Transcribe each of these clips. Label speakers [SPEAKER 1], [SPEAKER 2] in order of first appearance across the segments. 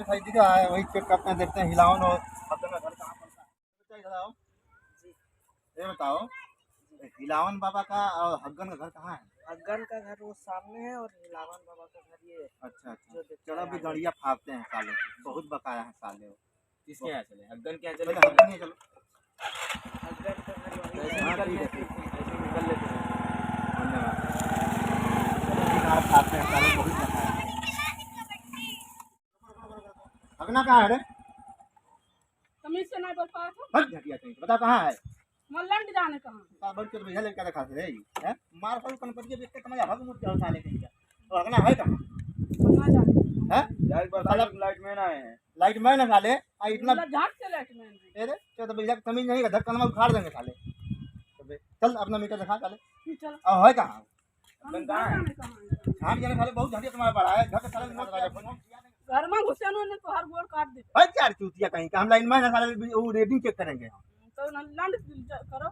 [SPEAKER 1] दिखा है वही चेक करते हैं, देखते हैं हिलावन और हग्गन का घर कहाँ पड़ता है। इधर आओ, ये बताओ हिलावन बाबा का और हग्गन का घर कहाँ है?
[SPEAKER 2] हग्गन का घर वो सामने है और हिलावन बाबा का घर ये
[SPEAKER 1] अच्छा अच्छा,
[SPEAKER 2] जो दिखता
[SPEAKER 1] चलो
[SPEAKER 2] है
[SPEAKER 1] अभी
[SPEAKER 2] आगे।
[SPEAKER 1] गड़िया फाड़ते हैं साले, बहुत बकाया है साले वो।
[SPEAKER 3] किसके यहाँ चले? हग्गन के यहाँ चले?
[SPEAKER 1] चलो हग्गन ही चलो।
[SPEAKER 2] हग्गन का घर वही
[SPEAKER 3] ऐसे
[SPEAKER 2] है।
[SPEAKER 1] हाँ,
[SPEAKER 3] निकल
[SPEAKER 1] ठीक है,
[SPEAKER 3] लेते
[SPEAKER 1] ठीक
[SPEAKER 3] हैं, ऐसे निकल लेते हैं।
[SPEAKER 1] धन्यवाद। चलो ठीक है, आप खाते हैं साले, बहुत बकाया है। हगना कहाँ है रे?
[SPEAKER 4] तमीज से नहीं बोल पाया था।
[SPEAKER 1] हट घटिया कहीं, बता कहाँ है?
[SPEAKER 4] मल्लंड जाने कहाँ?
[SPEAKER 1] बड़ के भैया लड़का दिखा दे हैं, मार कर कनपटिया देख के तुम्हारा हग मुझ जाओ साले कहीं का। तो हगना है कहाँ?
[SPEAKER 4] ना जाने।
[SPEAKER 1] हैं?
[SPEAKER 3] यार बता, लाइट मैन आए हैं।
[SPEAKER 1] लाइट मैन है साले, आ इतना
[SPEAKER 4] मतलब झाट से लेट में भी।
[SPEAKER 1] अरे तो भैया तमीज नहीं, धक्का में उखाड़ देंगे साले। चल अपना मीटर दिखा साले।
[SPEAKER 4] चल
[SPEAKER 1] और है कहाँ?
[SPEAKER 4] हम जाने कहाँ है?
[SPEAKER 1] झाड़ जाने साले बहुत झटिया तुम्हारा बड़ा है, घर के साले नोट लगा फोन।
[SPEAKER 4] घर में घुसे उन्होंने तो हर गोड़ काट दी।
[SPEAKER 1] भाई यार चूतिया कहीं का, हम लाइन मैन है साले, वो रेटिंग चेक करेंगे।
[SPEAKER 4] तो लंड करो।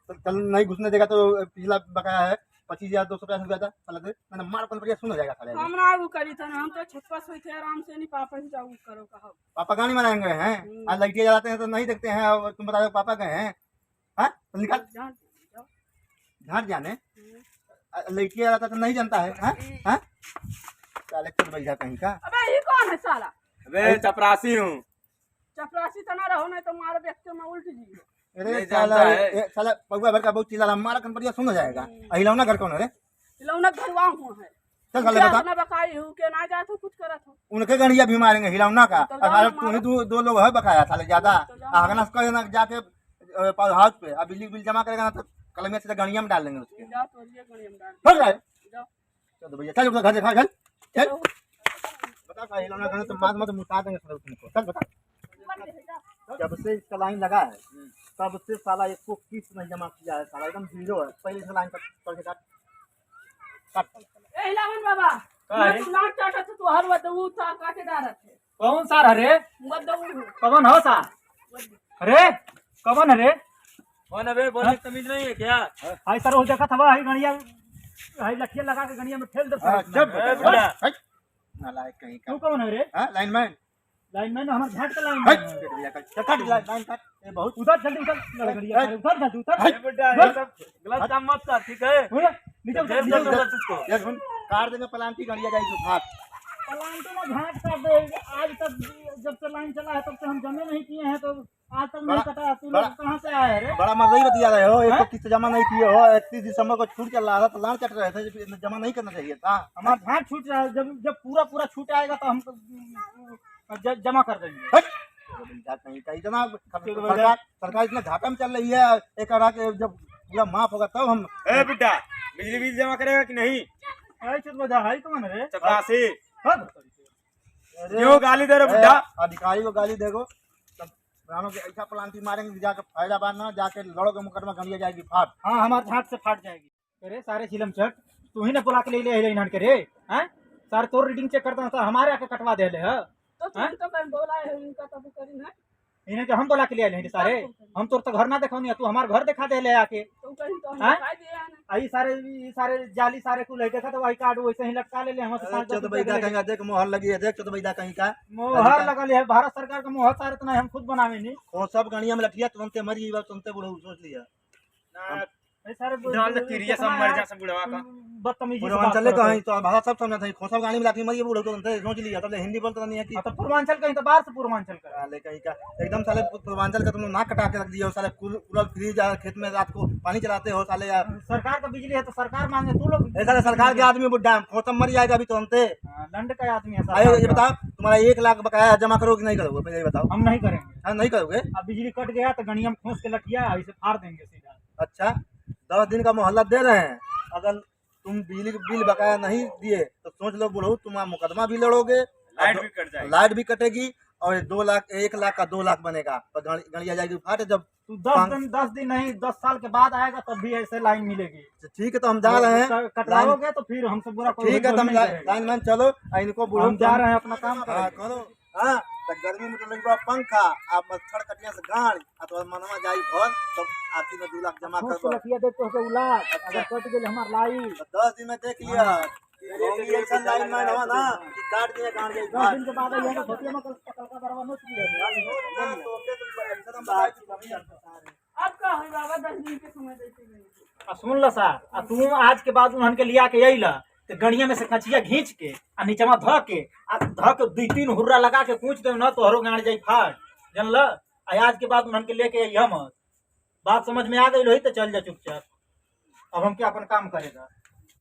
[SPEAKER 1] तो चल नहीं घुसने देगा तो पिछला बकाया है 25,250 रुपया था साला दे, मैंने मार कर बढ़िया सुन हो जाएगा साले।
[SPEAKER 4] हम ना आगू करी था, हम तो छत पर सोई थे आराम से, नहीं पापा से जाऊ करो कहो।
[SPEAKER 1] पापा गाड़ी में आएंगे हैं, आज लाइटें जलाते हैं तो नहीं देखते हैं, और तुम बता दो पापा गए हैं। हाँ तो निकाल
[SPEAKER 4] जान जाओ।
[SPEAKER 1] झाड़ जाने, लाइटें जलाता तो नहीं जानता है। हाँ हाँ साले खुद बैठा कहीं का।
[SPEAKER 4] अबे ये कौन है साला?
[SPEAKER 3] अबे चपरासी हूँ।
[SPEAKER 4] चपरासी तो ना रहो, नहीं तो मारे व्यक्ति में उल्ट जी।
[SPEAKER 1] अरे
[SPEAKER 3] नहीं
[SPEAKER 1] साला
[SPEAKER 3] जानता है।
[SPEAKER 1] साला पगुआ भर का बहुत चिल्ला रहा, मारा कन बढ़िया सुन हो जाएगा। हिलौना घर कौन है रे?
[SPEAKER 4] लौना घरवा हुआ है।
[SPEAKER 1] चल साले बता,
[SPEAKER 4] ना बकाई हूँ के ना जात हो कुछ करत हो।
[SPEAKER 1] उनके गड़िया भी मारेंगे हिलौना का।
[SPEAKER 4] तो
[SPEAKER 1] अगर
[SPEAKER 4] जाओ
[SPEAKER 1] तू ही दो लोग है बकाया साले ज्यादा।
[SPEAKER 4] तो जाओ।
[SPEAKER 1] अगना कहे ना जाके हाउस पे अब बिजली बिल जमा करेगा ना तो कलमिया से गड़िया में डाल देंगे उसके।
[SPEAKER 4] जाओ तो ये गणी हम डाल।
[SPEAKER 1] हो जाए
[SPEAKER 4] जाओ
[SPEAKER 1] चल भैया, चल अपना घर दिखा, चल चल
[SPEAKER 4] चलो।
[SPEAKER 1] बता का हिलौना घर तो मार मत मुता देंगे साले तुमको। चल बता,
[SPEAKER 4] ऊपर ले जाओ।
[SPEAKER 1] जब से इसका लाइन लगा है तब से साला इसको किस्त नहीं जमा किया है, साला एकदम जीरो है। पहले से लाइन कर के काट काट।
[SPEAKER 4] ए हिलावन बाबा,
[SPEAKER 3] अरे।
[SPEAKER 4] तू लाट चाटा तो तू हर वदऊ ता काटे डारत है।
[SPEAKER 3] कौन सा अरे?
[SPEAKER 4] वदऊ
[SPEAKER 3] कौन हो सा? अरे कौन अरे? कौन अबे? बोलने की तमीज नहीं है क्या?
[SPEAKER 5] हाय सर वो देखा था हाय गणिया, हाय लठिया लगा के गणिया में ठेल दे सर।
[SPEAKER 1] जब
[SPEAKER 3] बेटा।
[SPEAKER 1] नालायक कहीं का।
[SPEAKER 5] तू कौन है रे?
[SPEAKER 1] हां लाइनमैन
[SPEAKER 5] लाइनमैन हमार झाट का
[SPEAKER 1] हट
[SPEAKER 5] लाइन है।
[SPEAKER 1] भैया काट लाइन काट। ये बहुत
[SPEAKER 5] उधर जल्दी उधर गणिया उधर जा उधर।
[SPEAKER 3] अरे बेटा, ये सब गलत काम मत कर, ठीक है?
[SPEAKER 5] नीचे उधर
[SPEAKER 3] जेब दे दो तुझको।
[SPEAKER 1] ये सुन, कार देने प्लांटी गड़िया जाएगी घाट।
[SPEAKER 5] पलांटी में झाट कर दे। आज तक जब से लाइन चला है तब से हम जमे नहीं किए हैं, तो आज तक नहीं कटा। तू लोग कहां से आए रे?
[SPEAKER 1] बड़ा मजा बतिया रहे हो, एक तो किस्त जमा नहीं किए हो, 31 दिसंबर को छूट चल रहा था तो लान चट रहे थे, जमा नहीं करना चाहिए था।
[SPEAKER 5] हमारा झाट छूट रहा है, जब जब पूरा छूट आएगा तो हम जमा कर देंगे।
[SPEAKER 1] हट! कहीं का इतना सरकार इतना घाटा में चल रही है, एक के जब पूरा माफ होगा तब हम।
[SPEAKER 3] ए बेटा, बिजली बिल जमा करेगा कि नहीं?
[SPEAKER 5] हाय चुप बजा, हाय कौन है रे?
[SPEAKER 3] चपरासी
[SPEAKER 1] अरे
[SPEAKER 3] क्यों गाली दे रहे हो बेटा?
[SPEAKER 1] अधिकारी को गाली देगो तब रानों के ऐसा प्लांटी मारेंगे जाके फैजाबाद ना जाके लड़ोगे मुकदमा गड़िया जाएगी फाट।
[SPEAKER 5] हाँ हमारे झाट से फाट जाएगी। अरे सारे चिलम छट तू ही ने बुला के ले इन्हन के रे। हैं सारे तोर रीडिंग चेक करता था, हमारे आके कटवा दे ले। है
[SPEAKER 4] तो तुम तो कर बोला है उनका तब करी ना।
[SPEAKER 5] इन्हें के हम बुला के ले आए सारे। हम तोर तो घर ना देखौनी, तू हमारे घर दिखा दे ले आके।
[SPEAKER 4] तुम कहीं तो हम
[SPEAKER 5] हैं?
[SPEAKER 4] दिखाई दिया ना।
[SPEAKER 5] आई सारे जाली सारे कुल है, देखा तो वही कार्ड वैसे ही लटका ले हम
[SPEAKER 1] चौदह बैदा कहीं का देख मोहर लगी है, देख चौदह बैदा कहीं का
[SPEAKER 5] मोहर लगल है। भारत सरकार का मोहर सारे तो नहीं, हम खुद बनावे नहीं।
[SPEAKER 1] वो सब गड़िया में लठिया तुरंते मरी तुरंते बुढ़ऊ सोच लिया।
[SPEAKER 5] ये सारे
[SPEAKER 3] डाल दे तिरिया सब मर जा सब बुढ़वा का।
[SPEAKER 5] बदतमीजी से बात
[SPEAKER 1] पूर्वांचल
[SPEAKER 5] करो।
[SPEAKER 1] कहीं तो भाषा सब समझा था, खोसा गाड़ी में लाठी मरी बुढ़ऊ तुरंते सोच लिया, तब हिंदी बोलता नहीं है कि
[SPEAKER 5] हाँ, तो पूर्वांचल कहीं तो बाहर से पूर्वांचल का।
[SPEAKER 1] साले कहीं का एकदम साले पूर्वांचल का तुम नाक कटा के रख दिया हो साले। पूरा फ्री जा खेत में रात को पानी चलाते हो साले यार।
[SPEAKER 5] सरकार का बिजली है तो सरकार मांगे, तू लोग
[SPEAKER 1] ऐसा सरकार के आदमी बुढ़ा खोसा मर जाएगा अभी तुरंते।
[SPEAKER 5] लंड का आदमी है
[SPEAKER 1] आयो ये
[SPEAKER 5] सरकार का।
[SPEAKER 1] बताओ तुम्हारा 1 लाख बकाया जमा करोगे नहीं करोगे, पहले ये बताओ।
[SPEAKER 5] हम नहीं करेंगे।
[SPEAKER 1] हाँ नहीं करोगे?
[SPEAKER 5] अब बिजली कट गया तो गणिया में खोस के लठिया इसे फाड़ देंगे सीधा।
[SPEAKER 1] अच्छा 10 दिन का मोहल्ला दे रहे हैं, अगर तुम बिजली बिल बकाया नहीं दिए तो सोच लो बुढ़ऊ तुम्हारा मुकदमा भी लड़ोगे,
[SPEAKER 3] लाइट भी कट जाएगी।
[SPEAKER 1] लाइट भी कटेगी और 2 लाख 1 लाख का 2 लाख बनेगा और गड़िया जाएगी फाटे। जब
[SPEAKER 5] तू 10 दिन नहीं 10 साल के बाद आएगा तब भी ऐसे लाइन मिलेगी।
[SPEAKER 1] ठीक है तो हम जा रहे हैं,
[SPEAKER 5] कटवाओगे तो फिर हमसे बुरा कोई
[SPEAKER 1] ठीक है तो हम
[SPEAKER 5] नहीं करेगा।
[SPEAKER 1] लाइन मैन चलो इनको बुढ़ऊ
[SPEAKER 5] हम जा रहे हैं अपना काम
[SPEAKER 1] हाँ
[SPEAKER 5] करें।
[SPEAKER 1] करो। हाँ तो गर्मी में तो लगवा पंखा आप मच्छर कटिया से गाड़ अथवा मनवा जाई घर तो आखिर में 2 लाख जमा
[SPEAKER 5] खोस
[SPEAKER 1] कर
[SPEAKER 5] के लठिया देख तो उलाट अगर कट गेल हमार लाई।
[SPEAKER 1] 10 दिन में देख लिया इलेक्शन लाइन में ना ना कि काट दिया काट गई
[SPEAKER 5] 10 दिन के बाद ये तो छोटी में कल का बराबर नोट किया
[SPEAKER 4] अब का है बाबा 10 दिन के समय देते नहीं
[SPEAKER 5] आ सुन ल सर आ तू आज के बाद उन्हन के लिया के अइला तो गड़िया में से कचिया घींच के आ नीचवा ध के 2-3 हुर्रा लगा के पूछ दे न तोहरो गाड़ जाई फाड़ जानल। आज के बाद उन्हन के लेके अइहा मत। बात समझ में आ गई रही तो चल जा चुपचाप। अब हम क्या अपन काम करेगा।